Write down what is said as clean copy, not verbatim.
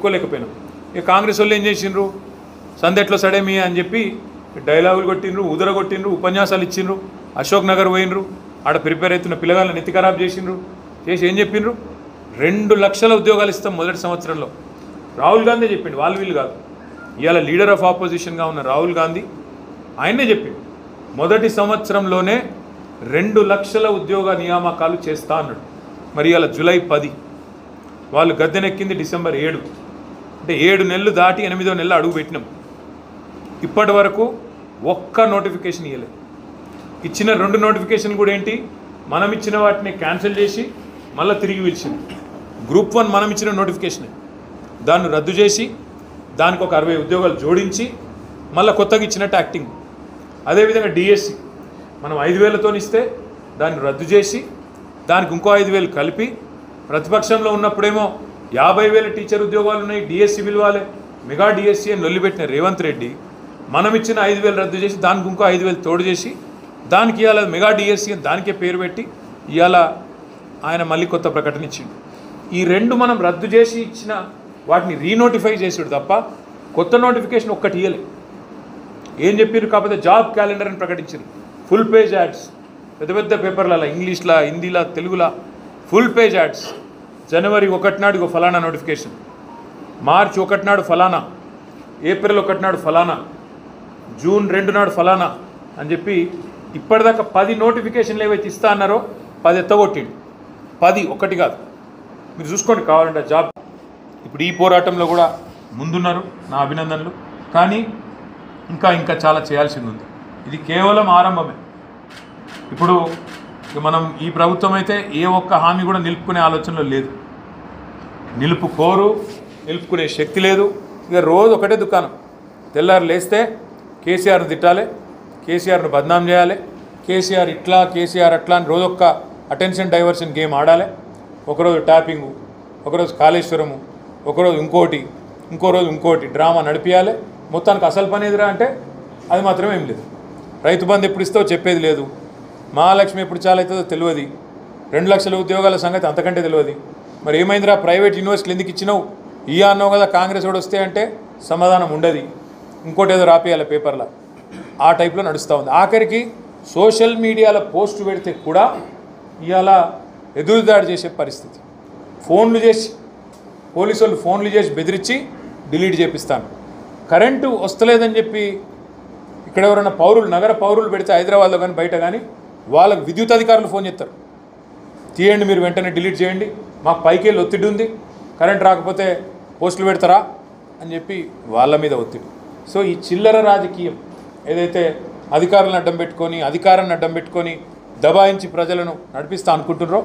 కోలేకపోయినాం. ఇక కాంగ్రెస్ వాళ్ళు ఏం చేసిండ్రు, సందెట్లో సడేమి అని చెప్పి డైలాగులు కొట్టిండ్రు, ఉదరగొట్టిండ్రు, ఉపన్యాసాలు ఇచ్చిండ్రు, అశోక్ నగర్ పోయినరు, ఆడ ప్రిపేర్ అవుతున్న పిల్లగాళ్ళని నెత్తి ఖరాబ్ చేసిండ్రు. చేసి ఏం చెప్పిండ్రు, 2 లక్షల ఉద్యోగాలు ఇస్తాం మొదటి సంవత్సరంలో. రాహుల్ గాంధీ చెప్పిండు, వాళ్ళు వీళ్ళు కాదు. ఇవాళ లీడర్ ఆఫ్ ఆపోజిషన్గా ఉన్న రాహుల్ గాంధీ ఆయనే చెప్పిండు, మొదటి సంవత్సరంలోనే 2 లక్షల ఉద్యోగ నియామకాలు చేస్తా అన్నాడు. మరి ఇవాళ జూలై 10, వాళ్ళు గద్దెనెక్కింది డిసెంబర్ 7. అంటే 7 నెలలు దాటి 8వ నెల అడుగు పెట్టినాం. ఇప్పటి వరకు ఒక్క నోటిఫికేషన్ ఇవ్వలేదు. ఇచ్చిన 2 నోటిఫికేషన్ కూడా ఏంటి, మనం ఇచ్చిన వాటిని క్యాన్సిల్ చేసి మళ్ళీ తిరిగి పిలిచింది. గ్రూప్ 1 మనం ఇచ్చిన నోటిఫికేషన్, దాన్ని రద్దు చేసి దానికి ఒక 60 ఉద్యోగాలు జోడించి మళ్ళీ కొత్తగా ఇచ్చినట్టు యాక్టింగ్. అదేవిధంగా డిఎస్సి మనం 5,000తో ఇస్తే దాన్ని రద్దు చేసి దానికి ఇంకో 5,000 కలిపి, ప్రతిపక్షంలో ఉన్నప్పుడేమో 50,000 టీచర్ ఉద్యోగాలు ఉన్నాయి, డిఎస్సి పిలవాలి, మెగా డిఎస్సి అని నొల్లిపెట్టిన రేవంత్ రెడ్డి మనం ఇచ్చిన 5,000 రద్దు చేసి దానికి ఇంకో 5,000 తోడు చేసి దానికి ఇవాళ మెగా డిఎస్సి అని దానికే పేరు పెట్టి ఇవాళ ఆయన మళ్ళీ కొత్త ప్రకటన ఇచ్చిండు. ఈ 2 మనం రద్దు చేసి ఇచ్చిన వాటిని రీనోటిఫై చేసాడు తప్ప కొత్త నోటిఫికేషన్ ఒక్కటి ఇవ్వలే. ఏం చెప్పారు, కాకపోతే జాబ్ క్యాలెండర్ అని ప్రకటించారు. ఫుల్ పేజ్ యాడ్స్, పెద్ద పెద్ద పేపర్లలో, ఇంగ్లీష్లో, హిందీలో, తెలుగులో ఫుల్ పేజ్ యాడ్స్. జనవరి 1 నాడు ఫలానా నోటిఫికేషన్, మార్చి 1 నాడు ఫలానా, ఏప్రిల్ 1 నాడు ఫలానా, జూన్ 2 నాడు ఫలానా అని చెప్పి ఇప్పటిదాకా 10 నోటిఫికేషన్లు ఏవైతే ఇస్తా అన్నారో 10 ఎత్తగొట్టిండు. 10, ఒకటి కాదు. మీరు చూసుకోండి కావాలంటే జాబ్. ఇప్పుడు ఈ పోరాటంలో కూడా ముందున్నారు, నా అభినందనలు. కానీ ఇంకా చాలా చేయాల్సింది ఉంది. ఇది కేవలం ఆరంభమే. ఇప్పుడు మనం ఈ ప్రభుత్వం అయితే ఏ ఒక్క హామీ కూడా నిలుపుకునే ఆలోచనలో లేదు, నిలుపుకునే శక్తి లేదు. ఇక రోజు ఒకటే దుకాణం. తెల్లారు లేస్తే కేసీఆర్ను తిట్టాలి, కేసీఆర్ను బద్నాం చేయాలి, కేసీఆర్ ఇట్లా, కేసీఆర్ అట్లా అని రోజు ఒక్క అటెన్షన్ డైవర్షన్ గేమ్ ఆడాలి. ఒకరోజు ట్యాపింగు, ఒకరోజు కాళేశ్వరము, ఒకరోజు ఇంకో రోజు ఇంకోటి డ్రామా నడిపించాలి. మొత్తానికి అసలు పని ఎదురా అంటే అది మాత్రమే ఏం లేదు. రైతు బంధు ఎప్పుడు ఇస్తావో చెప్పేది లేదు, మహాలక్ష్మి ఎప్పుడు చాలా అవుతుందో తెలియదు, 2 లక్షల ఉద్యోగాల సంగతి అంతకంటే తెలియదు. మరి ఏమైందిరా, ప్రైవేట్ యూనివర్సిటీలు ఎందుకు ఇచ్చినావు, అన్నావు కదా, కాంగ్రెస్ వాడు వస్తే అంటే సమాధానం ఉండదు, ఇంకోటి ఏదో రాపియాలి పేపర్లో, ఆ టైప్లో నడుస్తూ ఉంది. ఆఖరికి సోషల్ మీడియాలో పోస్టు పెడితే కూడా ఇవాళ ఎదురుదాడి చేసే పరిస్థితి. ఫోన్లు చేసి, పోలీసు వాళ్ళు ఫోన్లు చేసి బెదిరించి డిలీట్ చేపిస్తాను. కరెంటు వస్తలేదని చెప్పి ఇక్కడ ఎవరైనా నగర పౌరులు పెడితే హైదరాబాద్లో కానీ బయట కానీ వాళ్ళకు విద్యుత్ అధికారులు ఫోన్ చేస్తారు, తీయండి మీరు వెంటనే డిలీట్ చేయండి, మాకు పైకి వెళ్ళి ఒత్తిడి ఉంది, కరెంట్ రాకపోతే పోస్టులు పెడతారా అని చెప్పి వాళ్ళ మీద ఒత్తిడి. సో ఈ చిల్లర రాజకీయం ఏదైతే అధికారాన్ని అడ్డం పెట్టుకొని దబాయించి ప్రజలను నడిపిస్తా అనుకుంటున్నారో